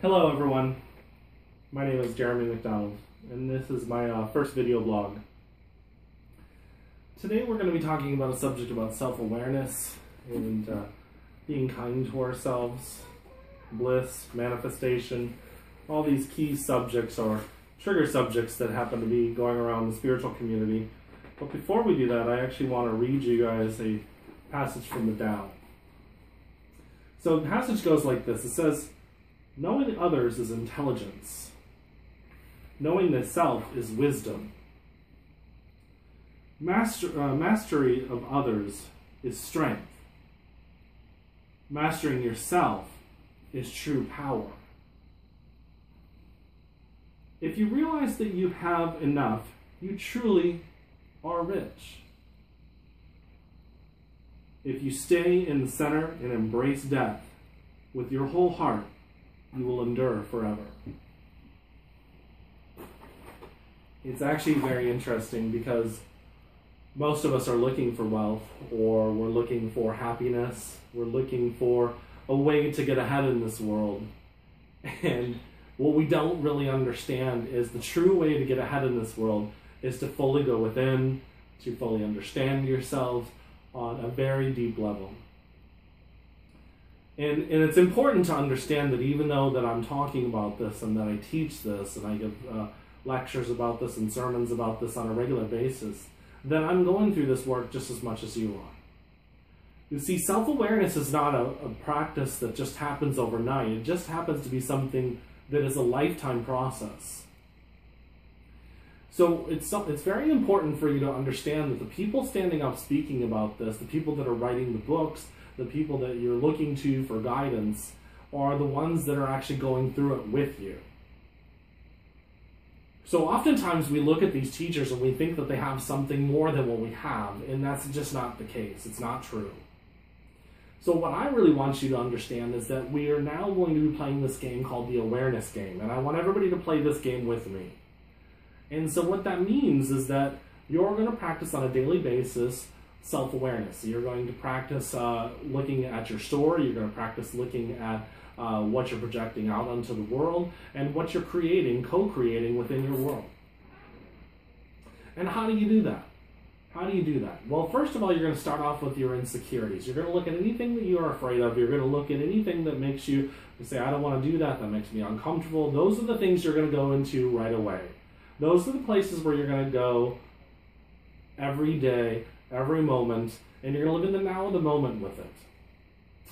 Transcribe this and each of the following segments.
Hello everyone, my name is Jeremy McDonald, and this is my first video blog. Today we're going to be talking about a subject about self-awareness and being kind to ourselves, bliss, manifestation, all these key subjects or trigger subjects that happen to be going around the spiritual community. But before we do that, I actually want to read you guys a passage from the Tao. So the passage goes like this. It says, "Knowing others is intelligence. Knowing the self is wisdom. Mastery of others is strength. Mastering yourself is true power. If you realize that you have enough, you truly are rich. If you stay in the center and embrace death with your whole heart, you will endure forever." It's actually very interesting because most of us are looking for wealth, or we're looking for happiness, we're looking for a way to get ahead in this world. And what we don't really understand is the true way to get ahead in this world is to fully go within, to fully understand yourself on a very deep level. And it's important to understand that even though that I'm talking about this and that I teach this and I give lectures about this and sermons about this on a regular basis, that I'm going through this work just as much as you are. You see, self-awareness is not a practice that just happens overnight. It just happens to be something that is a lifetime process. So it's very important for you to understand that the people standing up speaking about this, the people that are writing the books, the people that you're looking to for guidance, are the ones that are actually going through it with you. So oftentimes we look at these teachers and we think that they have something more than what we have, and that's just not the case. It's not true. So what I really want you to understand is that we are now going to be playing this game called the awareness game, and I want everybody to play this game with me. And so what that means is that you're going to practice on a daily basis self-awareness. You're going to practice looking at your story. You're going to practice looking at what you're projecting out onto the world and what you're creating, co-creating within your world. And how do you do that? How do you do that? Well, first of all, you're going to start off with your insecurities. You're going to look at anything that you are afraid of. You're going to look at anything that makes you say, I don't want to do that. That makes me uncomfortable. Those are the things you're going to go into right away. Those are the places where you're going to go every day, every moment, and you're going to live in the now of the moment with it.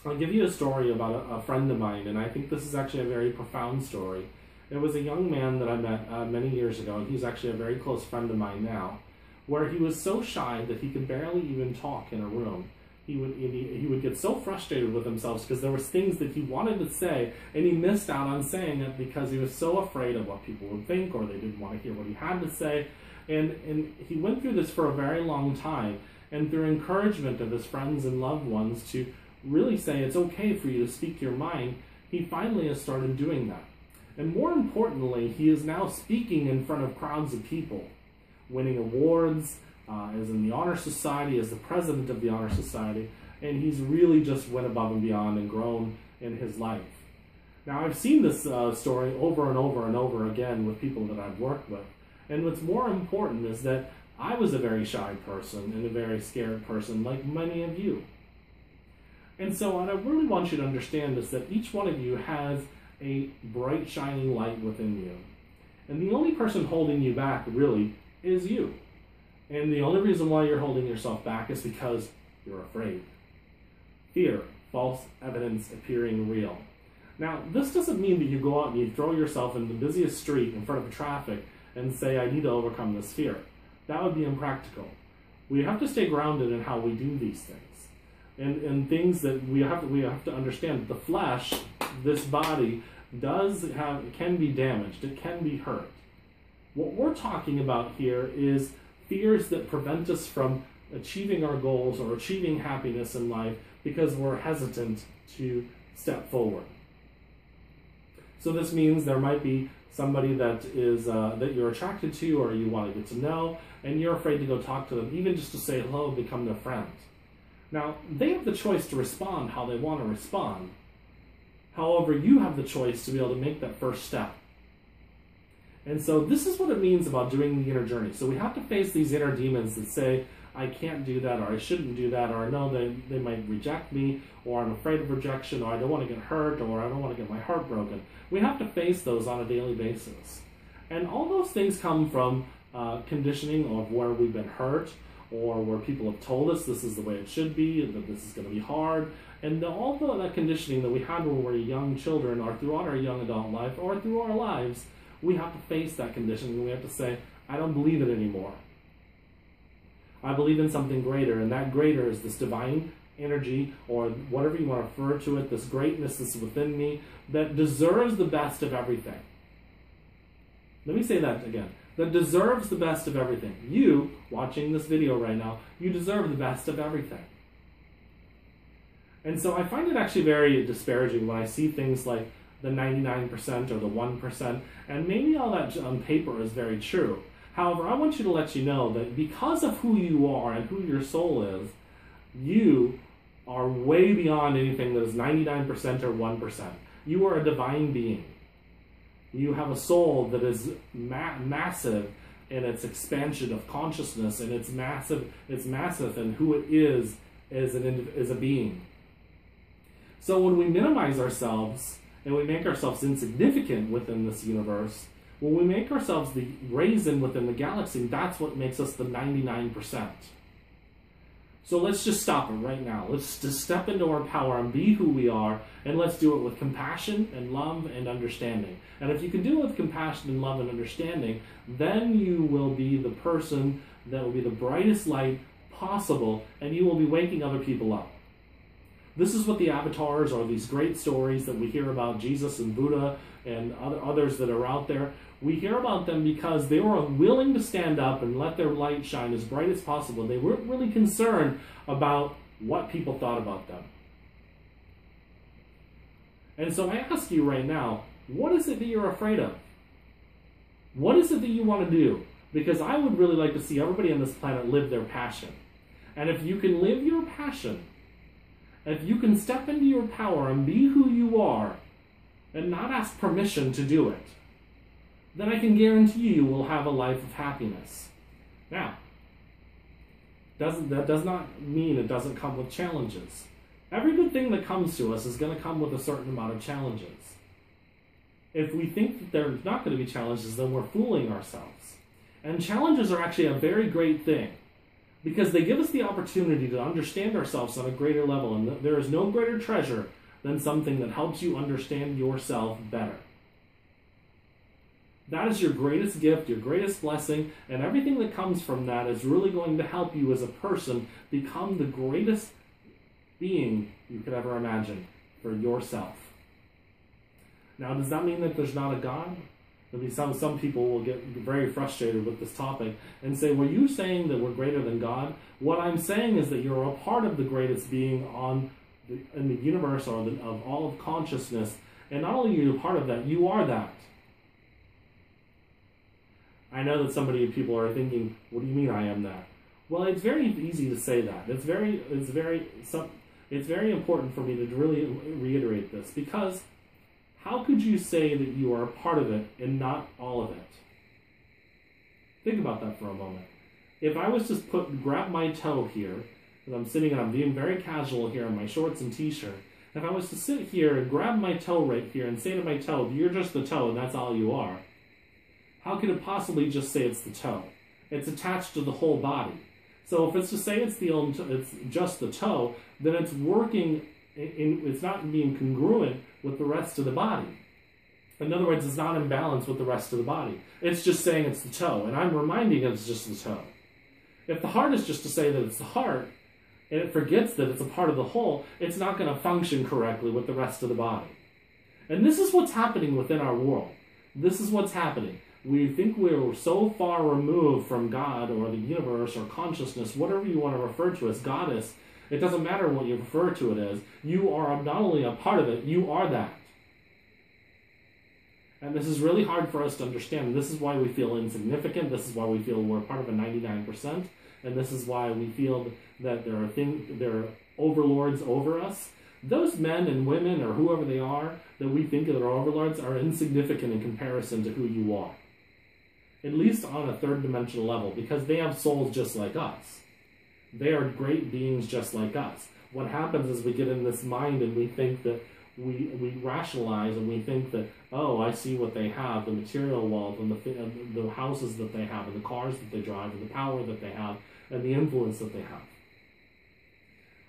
I'll give you a story about a friend of mine, and I think this is actually a very profound story. It was a young man that I met many years ago, and he's actually a very close friend of mine now, where he was so shy that he could barely even talk in a room. He would get so frustrated with himself because there was things that he wanted to say, and he missed out on saying it because he was so afraid of what people would think, or they didn't want to hear what he had to say. And he went through this for a very long time, and through encouragement of his friends and loved ones to really say it's okay for you to speak your mind, he finally has started doing that. And more importantly, he is now speaking in front of crowds of people, winning awards, as in the Honor Society, as the president of the Honor Society, and he's really just went above and beyond and grown in his life. Now, I've seen this story over and over and over again with people that I've worked with, and what's more important is that I was a very shy person and a very scared person, like many of you. And so what I really want you to understand is that each one of you has a bright, shining light within you. And the only person holding you back, really, is you. And the only reason why you're holding yourself back is because you're afraid. Fear, false evidence appearing real. Now, this doesn't mean that you go out and you throw yourself in the busiest street in front of traffic and say, I need to overcome this fear. That would be impractical. We have to stay grounded in how we do these things. And things that we have to understand. The flesh, this body, can be damaged. It can be hurt. What we're talking about here is fears that prevent us from achieving our goals or achieving happiness in life because we're hesitant to step forward. So this means there might be somebody that is that you're attracted to or you want to get to know, and you're afraid to go talk to them, even just to say hello, become their friend. Now, they have the choice to respond how they want to respond, However, you have the choice to be able to make that first step. And so this is what it means about doing the inner journey. So we have to face these inner demons that say, I can't do that, or I shouldn't do that, or I know they might reject me, or I'm afraid of rejection, or I don't want to get hurt, or I don't want to get my heart broken. We have to face those on a daily basis. And all those things come from conditioning of where we've been hurt, or where people have told us this is the way it should be, and that this is going to be hard. And all that conditioning that we had when we were young children, or throughout our young adult life, or through our lives, we have to face that conditioning, and we have to say, I don't believe it anymore. I believe in something greater, and that greater is this divine energy, or whatever you want to refer to it, this greatness that's within me, that deserves the best of everything. Let me say that again. That deserves the best of everything. You, watching this video right now, you deserve the best of everything. And so I find it actually very disparaging when I see things like the 99% or the 1%, and maybe all that on paper is very true. However, I want you to let you know that because of who you are and who your soul is, you are way beyond anything that is 99% or 1%. You are a divine being. You have a soul that is massive in its expansion of consciousness, and it's massive in who it is as a being. So when we minimize ourselves and we make ourselves insignificant within this universe, when we make ourselves the raisin within the galaxy, that's what makes us the 99%. So let's just stop it right now. Let's just step into our power and be who we are, and let's do it with compassion and love and understanding. And if you can do it with compassion and love and understanding, then you will be the person that will be the brightest light possible, and you will be waking other people up. This is what the avatars, or these great stories that we hear about Jesus and Buddha and others that are out there, we hear about them because they were willing to stand up and let their light shine as bright as possible. They weren't really concerned about what people thought about them. And so I ask you right now, what is it that you're afraid of? What is it that you want to do? Because I would really like to see everybody on this planet live their passion. And if you can live your passion, if you can step into your power and be who you are, and not ask permission to do it, then I can guarantee you will have a life of happiness. Now, that does not mean it doesn't come with challenges. Every good thing that comes to us is going to come with a certain amount of challenges. If we think that there's not going to be challenges, then we're fooling ourselves. And challenges are actually a very great thing, because they give us the opportunity to understand ourselves on a greater level, and there is no greater treasure than something that helps you understand yourself better. That is your greatest gift, your greatest blessing, and everything that comes from that is really going to help you as a person become the greatest being you could ever imagine for yourself. Now, does that mean that there's not a God? Maybe some people will get very frustrated with this topic and say, well, you're saying that we're greater than God? What I'm saying is that you're a part of the greatest being in the universe, or of all of consciousness, and not only are you a part of that, you are that. I know that people are thinking, what do you mean I am that? Well, it's very easy to say that. It's very important for me to really reiterate this, because how could you say that you are a part of it and not all of it? Think about that for a moment. If I was to grab my toe here, because I'm sitting and I'm being very casual here in my shorts and t-shirt, if I was to sit here and grab my toe right here and say to my toe, you're just the toe and that's all you are, how could it possibly just say it's the toe? It's attached to the whole body. So if it's to say it's just the toe, then it's it's not being congruent with the rest of the body. In other words, it's not in balance with the rest of the body. It's just saying it's the toe, and I'm reminding it it's just the toe. If the heart is just to say that it's the heart, and it forgets that it's a part of the whole, it's not going to function correctly with the rest of the body. And this is what's happening within our world. This is what's happening. We think we're so far removed from God or the universe or consciousness, whatever you want to refer to as goddess. It doesn't matter what you refer to it as. You are not only a part of it, you are that. And this is really hard for us to understand. This is why we feel insignificant. This is why we feel we're part of a 99%. And this is why we feel that there are overlords over us those men and women or whoever they are that we think are overlords are insignificant in comparison to who you are. At least on a third dimensional level, because they have souls just like us. They are great beings just like us. What happens is we get in this mind and we think that we rationalize and we think that, oh, I see what they have, the material wealth and the houses that they have and the cars that they drive and the power that they have and the influence that they have.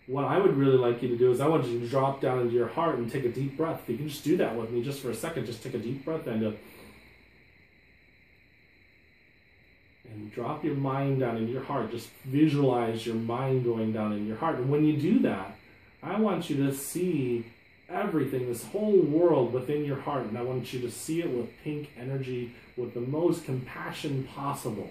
What I would really like you to do is I want you to drop down into your heart and take a deep breath. If you can just do that with me just for a second, just take a deep breath and drop your mind down into your heart. Just visualize your mind going down in your heart. And when you do that, I want you to see everything, this whole world within your heart, and I want you to see it with pink energy, with the most compassion possible.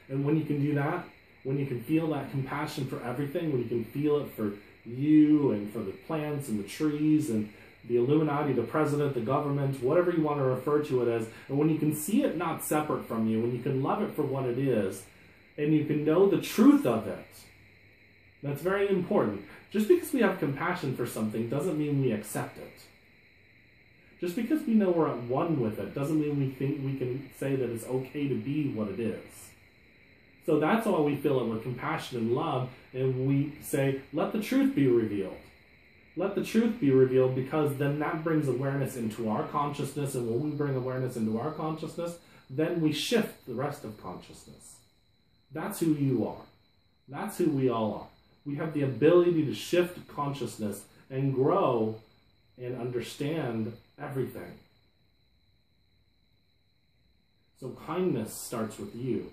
And when you can do that, when you can feel that compassion for everything, when you can feel it for you and for the plants and the trees and the Illuminati, the president, the government, whatever you want to refer to it as, and when you can see it not separate from you, when you can love it for what it is, and you can know the truth of it, that's very important. Just because we have compassion for something doesn't mean we accept it. Just because we know we're at one with it doesn't mean we think we can say that it's okay to be what it is. So that's why we fill it with compassion and love, and we say, let the truth be revealed. Let the truth be revealed, because then that brings awareness into our consciousness, and when we bring awareness into our consciousness, then we shift the rest of consciousness. That's who you are. That's who we all are. We have the ability to shift consciousness and grow and understand everything. So kindness starts with you.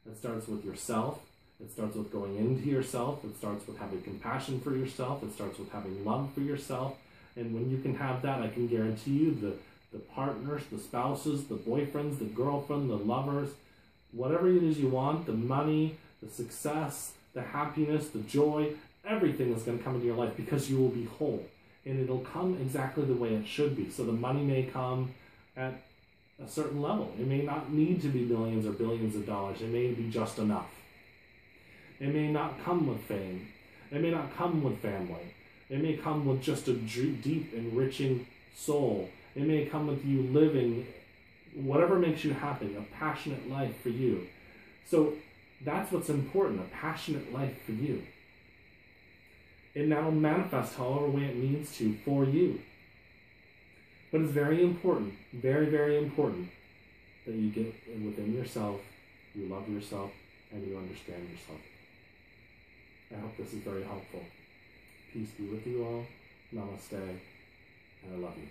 It starts with yourself. It starts with going into yourself. It starts with having compassion for yourself. It starts with having love for yourself. And when you can have that, I can guarantee you the partners, the spouses, the boyfriends, the girlfriend, the lovers, whatever it is you want, the money, the success, the happiness, the joy, everything is going to come into your life because you will be whole. And it'll come exactly the way it should be. So the money may come at a certain level. It may not need to be millions or billions of dollars. It may be just enough. It may not come with fame. It may not come with family. It may come with just a deep, enriching soul. It may come with you living whatever makes you happy, a passionate life for you. So that's what's important, a passionate life for you. And that'll manifest however way it needs to for you. But it's very important, very, very important, that you get within yourself, you love yourself, and you understand yourself. I hope this is very helpful. Peace be with you all. Namaste. And I love you.